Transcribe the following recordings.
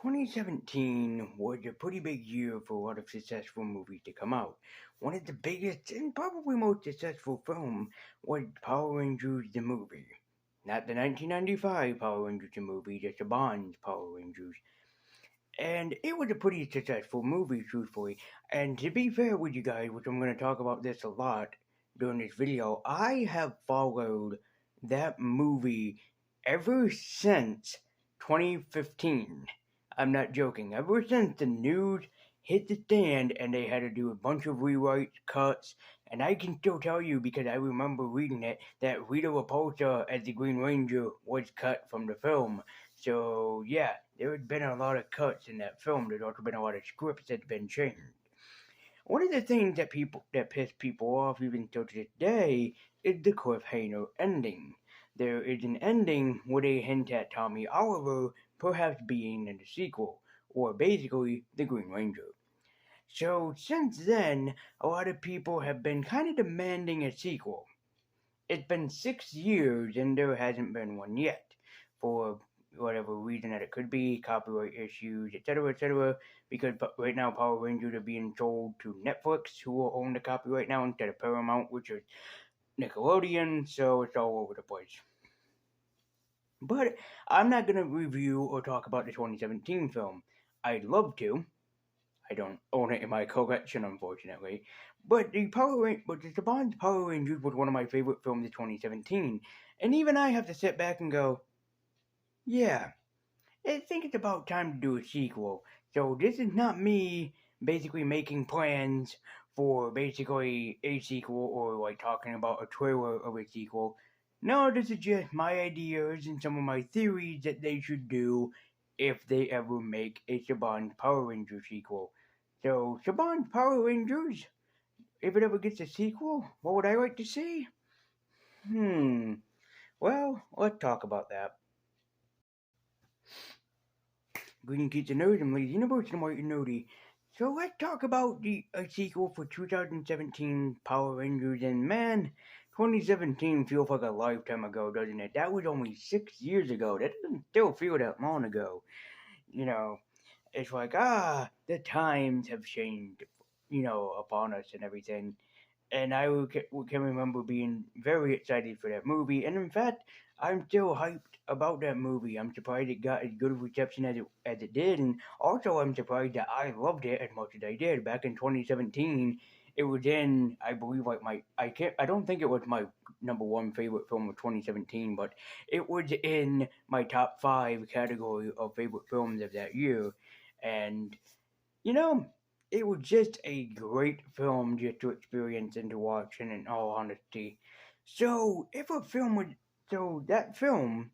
2017 was a pretty big year for a lot of successful movies to come out. One of the biggest and probably most successful film was Power Rangers the movie. Not the 1995 Power Rangers the movie, the Saban's Power Rangers. And it was a pretty successful movie, truthfully. And to be fair with you guys, which I'm going to talk about this a lot during this video, I have followed that movie ever since 2015. I'm not joking. Ever since the news hit the stand and they had to do a bunch of rewrites, cuts, and I can still tell you because I remember reading it that Rita Repulsa as the Green Ranger was cut from the film. So yeah, there had been a lot of cuts in that film. There's also been a lot of scripts that's been changed. One of the things that piss people off even till to this day is the cliffhanger ending. There is an ending where they hint at Tommy Oliver perhaps being in the sequel, or basically the Green Ranger. So since then, a lot of people have been kind of demanding a sequel. It's been 6 years and there hasn't been one yet, for whatever reason that it could be, copyright issues, etc., because right now Power Rangers are being sold to Netflix, who will own the copyright now instead of Paramount, which is Nickelodeon, so it's all over the place. But I'm not going to review or talk about the 2017 film. I'd love to. I don't own it in my collection, unfortunately. But the Saban's Power Rangers was one of my favorite films of 2017, and even I have to sit back and go, yeah, I think it's about time to do a sequel. So this is not me basically making plans for basically a sequel or like talking about a trailer of a sequel. No, this is just my ideas and some of my theories that they should do if they ever make a Saban's Power Rangers sequel. So, Saban's Power Rangers, if it ever gets a sequel, what would I like to see? Well, let's talk about that. Greeting kids and nerds, I'm Lady Universe and White and Nerdy. So let's talk about the sequel for 2017 Power Rangers, and man, 2017 feels like a lifetime ago, doesn't it? That was only 6 years ago. That doesn't still feel that long ago. You know, it's like, the times have changed, upon us and everything. And can remember being very excited for that movie. And in fact, I'm still hyped about that movie. I'm surprised it got as good a reception as it did, and also I'm surprised that I loved it as much as I did. Back in 2017, it was in, I believe, like I don't think it was my number one favorite film of 2017, but it was in my top five category of favorite films of that year. And you know, it was just a great film just to experience and to watch, and in all honesty. So, if a film would, so that film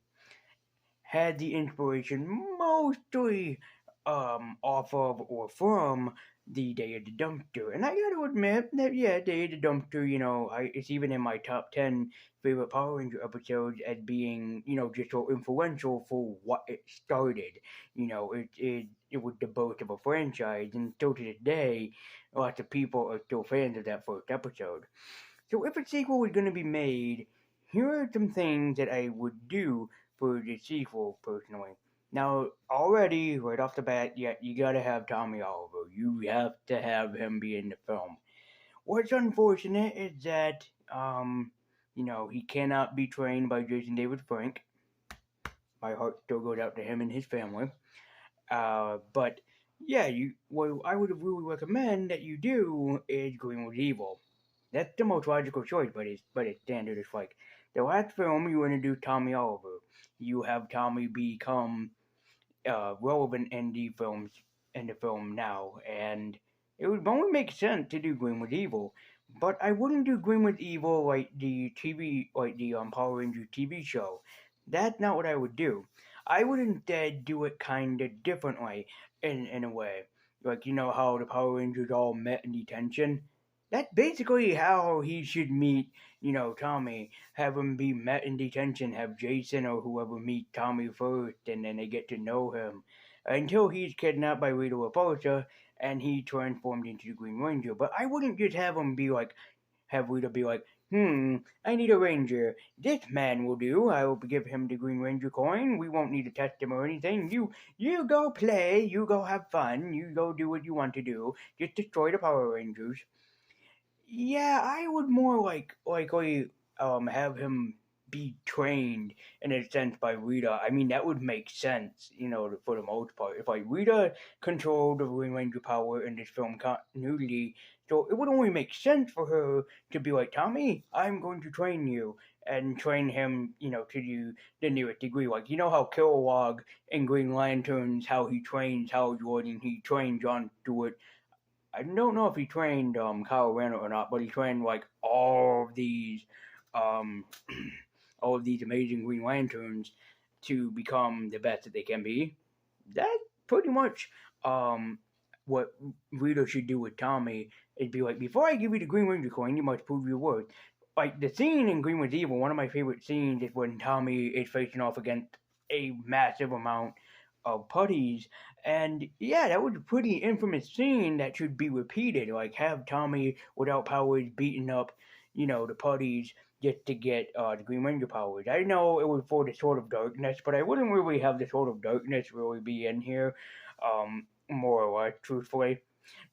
had the inspiration mostly off of or from the Day of the Dumpster. And I gotta admit that, yeah, Day of the Dumpster, it's even in my top 10 favorite Power Ranger episodes as being, just so influential for what it started. It was the birth of a franchise, and still to this day, lots of people are still fans of that first episode. So if a sequel was going to be made, here are some things that I would do for the sequel personally. Now, already, right off the bat, yeah, you gotta have Tommy Oliver. You have to have him be in the film. What's unfortunate is that, he cannot be trained by Jason David Frank. My heart still goes out to him and his family. But yeah, what I would really recommend that you do is Greenwood Evil. That's the most logical choice, but it's standard. It's like the last film you introduce Tommy Oliver, you have Tommy become relevant in the film now, and it would only make sense to do Greenwood Evil. But I wouldn't do Greenwood Evil like the Power Rangers TV show. That's not what I would do. I would instead do it kind of differently in a way. Like, how the Power Rangers all met in detention? That's basically how he should meet, Tommy. Have him be met in detention, have Jason or whoever meet Tommy first, and then they get to know him. Until he's kidnapped by Rita Repulsa and he transformed into the Green Ranger. But I wouldn't just have Rita be like, I need a ranger. This man will do. I will give him the Green Ranger coin. We won't need to test him or anything. You go play. You go have fun. You go do what you want to do. Just destroy the Power Rangers. Yeah, I would more likely have him be trained in a sense by Rita. I mean, that would make sense, for the most part. If like Rita controlled the Green Ranger power in this film continuity, so it would only make sense for her to be like, Tommy, I'm going to train you and train him, to the nearest degree. Like how Kilowog in Green Lanterns, how he trains Hal Jordan, he trained John Stewart. I don't know if he trained Kyle Rayner or not, but he trained like um, all of these amazing Green Lanterns to become the best that they can be. That's pretty much what Rita should do with Tommy. It'd be like, before I give you the Green Ranger coin, you must prove your worth. Like the scene in Green was Evil, one of my favorite scenes is when Tommy is facing off against a massive amount of putties. And yeah, that was a pretty infamous scene that should be repeated. Like have Tommy without powers beating up, the putties just to get the Green Ranger powers. I know it was for the Sword of Darkness, but I wouldn't really have the Sword of Darkness really be in here, more or less, truthfully.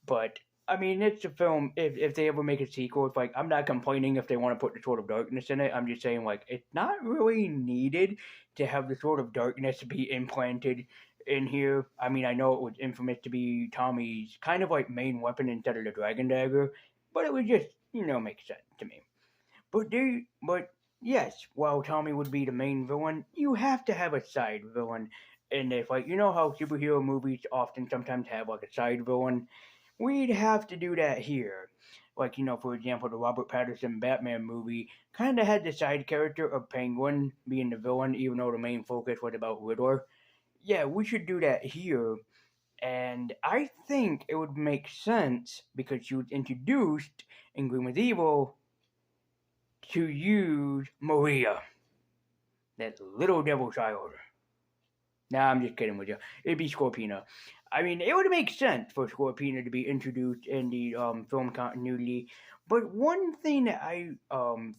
But I mean, it's a film. If they ever make a sequel, it's like I'm not complaining if they want to put the Sword of Darkness in it. I'm just saying like it's not really needed to have the Sword of Darkness be implanted in here. I mean, I know it was infamous to be Tommy's kind of like main weapon instead of the Dragon Dagger, but it would just make sense to me. But yes, while Tommy would be the main villain, you have to have a side villain. And if like how superhero movies often sometimes have like a side villain, we'd have to do that here. Like, for example, the Robert Pattinson Batman movie kind of had the side character of Penguin being the villain, even though the main focus was about Riddler. Yeah, we should do that here. And I think it would make sense because she was introduced in Green with Evil to use Maria, that little devil child. Nah, I'm just kidding with you. It'd be Scorpina. I mean, it would make sense for Scorpina to be introduced in the film continuity. But one thing that I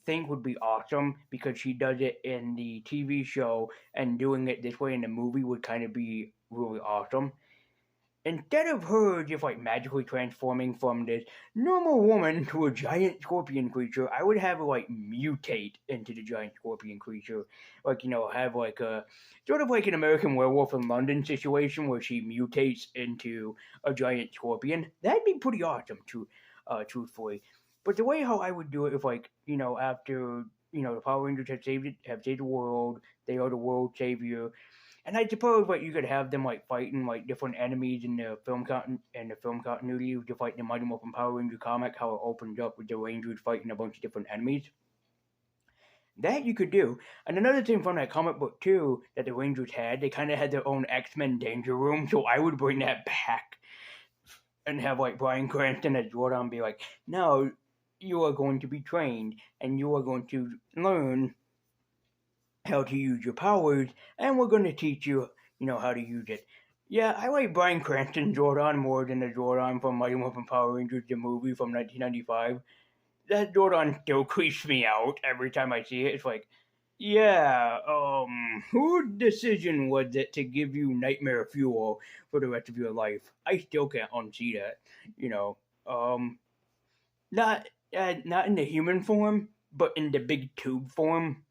think would be awesome, because she does it in the TV show and doing it this way in the movie would kind of be really awesome. Instead of her just like magically transforming from this normal woman to a giant scorpion creature, I would have her like mutate into the giant scorpion creature. Like, have like a sort of like an American Werewolf in London situation where she mutates into a giant scorpion. That'd be pretty awesome, truthfully. But the way how I would do it, if like, after, the Power Rangers have saved the world, they are the world savior, and I suppose like you could have them like fighting like different enemies in the film continuity to fight the Mighty Morphin Power Ranger comic, how it opens up with the Rangers fighting a bunch of different enemies. That you could do. And another thing from that comic book too that the Rangers had, they kind of had their own X-Men Danger Room, so I would bring that back and have like Bryan Cranston as Jordan be like, "No, you are going to be trained and you are going to learn how to use your powers, and we're going to teach you, how to use it." Yeah, I like Bryan Cranston Jordan more than the Jordan from Mighty Morphin Power Rangers, the movie from 1995. That Jordan still creeps me out every time I see it. It's like, yeah, whose decision was it to give you nightmare fuel for the rest of your life? I still can't unsee that, you know. Not not in the human form, but in the big tube form.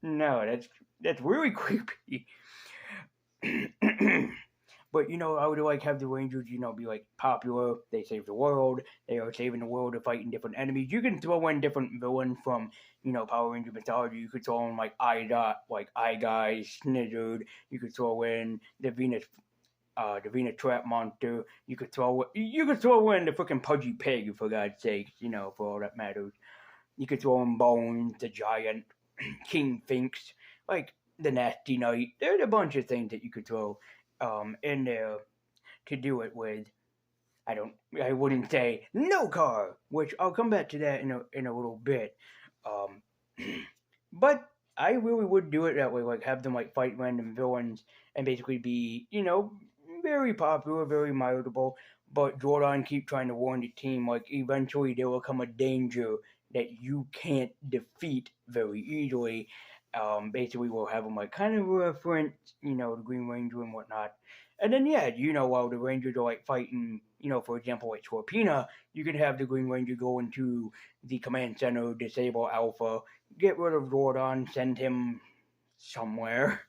No, that's really creepy. But I would like have the Rangers, be like popular. They save the world. They are saving the world to fighting different enemies. You can throw in different villains from Power Ranger mythology. You could throw in like Eye Guy, Snizzard. You could throw in the Venus Trap Monster. You could throw in the freaking Pudgy Pig, for God's sakes. For all that matters. You could throw in Bones, the Giant, King Finks, like the Nasty Knight. There's a bunch of things that you could throw in there to do it with. I wouldn't say no car, which I'll come back to that in a little bit. Um, but I really would do it that way, like have them like fight random villains and basically be, very popular, very marketable. But Jordan keep trying to warn the team, like eventually there will come a danger that you can't defeat very easily. Basically, we'll have them like kind of reference, the Green Ranger and whatnot. And then, yeah, while the Rangers are like fighting, for example, like Scorpina, you can have the Green Ranger go into the command center, disable Alpha, get rid of Zordon, send him somewhere.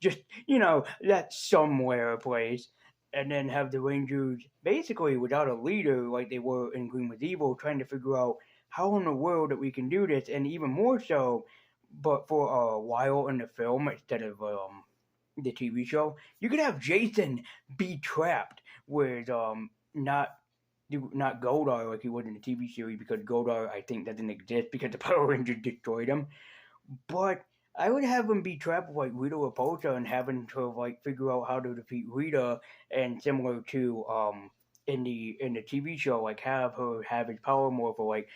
Just, that somewhere place. And then have the Rangers basically without a leader like they were in Green was Evil trying to figure out how in the world that we can do this. And even more so, but for a while in the film instead of the TV show, you could have Jason be trapped with not Goldar like he was in the TV series because Goldar I think doesn't exist because the Power Rangers destroyed him. But I would have him be trapped with like Rita Repulsa and having to like figure out how to defeat Rita, and similar to in the TV show, like have her have his power morph for like,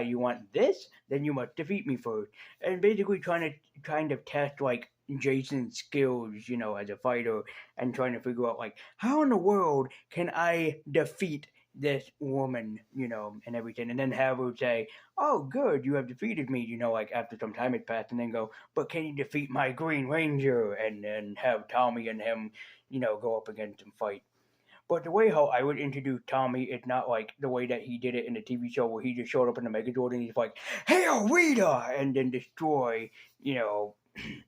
you want this, then you must defeat me first, and basically trying to kind of test like Jason's skills, as a fighter, and trying to figure out like how in the world can I defeat this woman, and everything, and then have her say, "Oh, good, you have defeated me," like after some time had passed, and then go, "But can you defeat my Green Ranger?" And then have Tommy and him, go up against and fight. But the way how I would introduce Tommy is not like the way that he did it in the TV show where he just showed up in the Megazord and he's like, "Hail Rita!" and then destroy,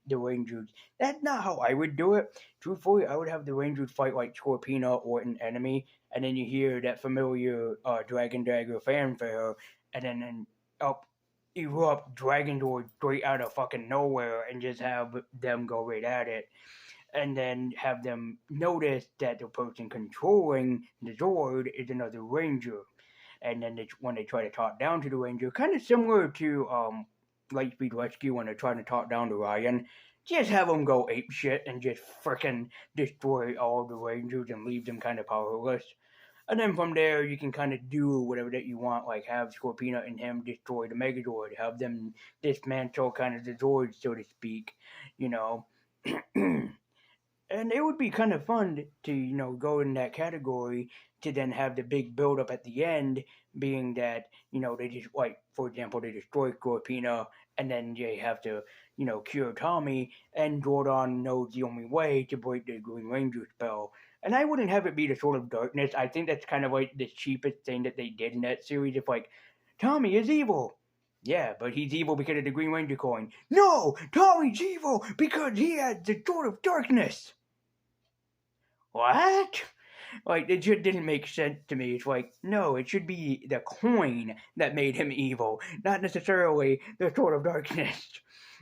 the Rangers. That's not how I would do it. Truthfully, I would have the Rangers fight like Scorpina or an enemy, and then you hear that familiar Dragon Dagger fanfare, and then up erupt Dragon Lord straight out of fucking nowhere and just have them go right at it. And then have them notice that the person controlling the Zord is another Ranger. And then when they try to talk down to the Ranger, kind of similar to Lightspeed Rescue when they're trying to talk down to Ryan, just have them go ape shit and just frickin' destroy all the Rangers and leave them kind of powerless. And then from there, you can kind of do whatever that you want, like have Scorpina and him destroy the Megazord, have them dismantle kind of the Zord, so to speak, you know. And it would be kind of fun to go in that category to then have the big build up at the end being that they just like for example they destroy Corpina and then they have to cure Tommy, and Jordan knows the only way to break the Green Ranger spell. And I wouldn't have it be the Sword of Darkness. I think that's kind of like the cheapest thing that they did in that series. If like Tommy is evil, yeah, but he's evil because of the Green Ranger coin. No, Tommy's evil because he has the Sword of Darkness. What? Like, it just didn't make sense to me. It's like, no, it should be the coin that made him evil, not necessarily the Sword of Darkness.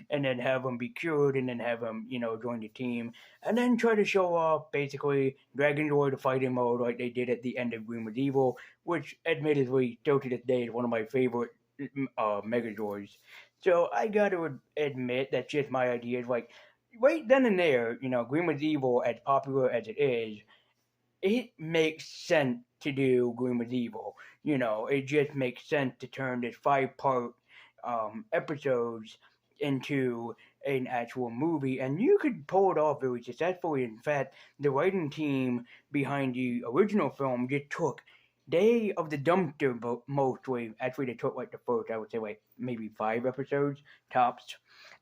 And then have him be cured, and then have him, join the team. And then try to show off, basically, Dragon Lord fighting mode like they did at the end of Green was Evil, which, admittedly, still to this day is one of my favorite Megazords. So I gotta admit, that's just my idea. It's like, right then and there, Green was Evil, as popular as it is, it makes sense to do Green was Evil. It just makes sense to turn this 5-part episodes into an actual movie, and you could pull it off very successfully. In fact, the writing team behind the original film just took Day of the Dumpster mostly. Actually, they took like the first, I would say, like maybe 5 episodes tops,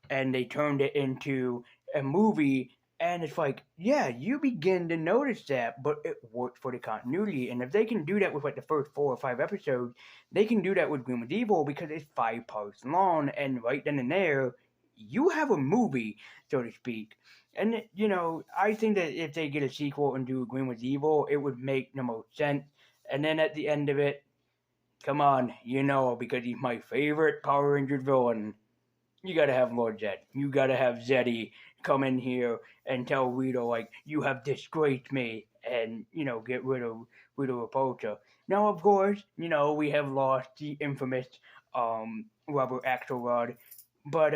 and they turned it into a movie. And it's like, yeah, you begin to notice that, but it works for the continuity. And if they can do that with like the first 4 or 5 episodes, they can do that with Green was Evil because it's 5 parts long, and right then and there, you have a movie, so to speak. And I think that if they get a sequel and do Green was Evil, it would make the most sense. And then at the end of it, come on, because he's my favorite Power Ranger villain, you gotta have Lord Zed. You gotta have Zeddy come in here and tell Rita, like, you have disgraced me, and, get rid of Rita Repulsa. Now, of course, we have lost the infamous Robert Axelrod, but,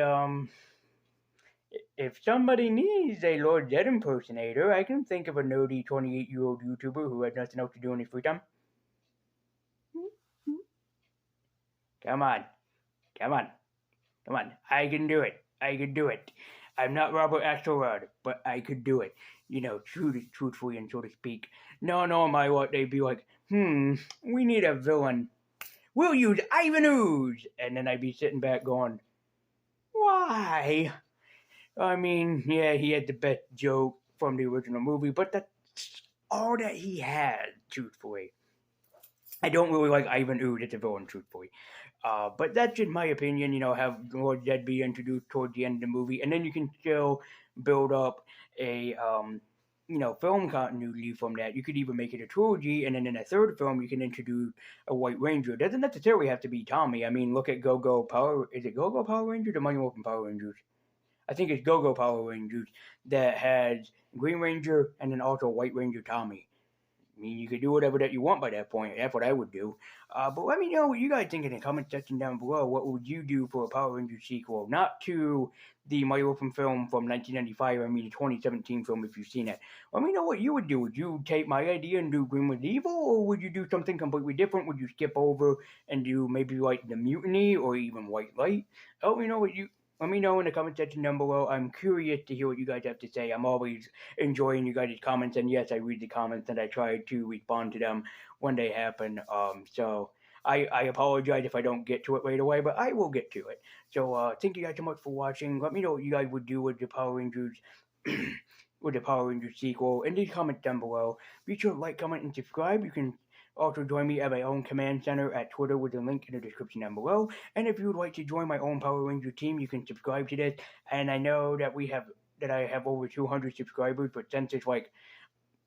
if somebody needs a Lord Zed impersonator, I can think of a nerdy 28-year-old YouTuber who has nothing else to do in his free time. Come on. Come on. Come on. I can do it. I can do it. I'm not Robert Axelrod, but I could do it. Truthfully and so to speak. No, my what, they'd be like, we need a villain. we'll use Ivan Ooze. And then I'd be sitting back going, why? I mean, yeah, he had the best joke from the original movie, but that's all that he had, truthfully. I don't really like Ivan Ooze as a villain, truthfully. But that's just my opinion. Have Lord Zed be introduced towards the end of the movie, and then you can still build up a film continuity from that. You could even make it a trilogy, and then in a third film, you can introduce a White Ranger. It doesn't necessarily have to be Tommy. I mean, look at Go Go Power. Is it Go Go Power Rangers or Mighty Morphin Power Rangers? I think it's Go Go Power Rangers that has Green Ranger and then also White Ranger Tommy. I mean, you could do whatever that you want by that point. That's what I would do. But let me know what you guys think in the comment section down below. What would you do for a Power Rangers sequel? Not to the Mighty Morphin film from 1995. I mean, the 2017 film, if you've seen it. Let me know what you would do. Would you take my idea and do Green with Evil? Or would you do something completely different? Would you skip over and do maybe like the Mutiny or even White Light? Let me know what you... Let me know in the comment section down below. I'm curious to hear what you guys have to say. I'm always enjoying you guys' comments, and yes, I read the comments and I try to respond to them when they happen. So I apologize if I don't get to it right away, but I will get to it. So thank you guys so much for watching. Let me know what you guys would do with the Power Rangers. With the Power Rangers sequel in the comments down below. Be sure to like, comment, and subscribe. You can also join me at my own command center at Twitter with a link in the description down below. And if you would like to join my own Power Ranger team, you can subscribe to this. And I know that I have over 200 subscribers, but since it's like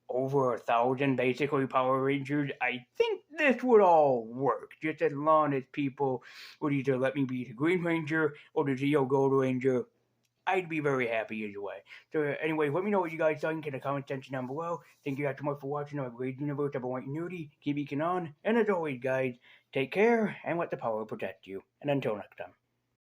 over 1,000 basically Power Rangers, I think this would all work. Just as long as people would either let me be the Green Ranger or the Zeo Gold Ranger. I'd be very happy either way. So anyway, let me know what you guys think in the comment section down below. Thank you guys so much for watching our great universe of White Nudie. Keep eking on. And as always, guys, take care and let the power protect you. And until next time.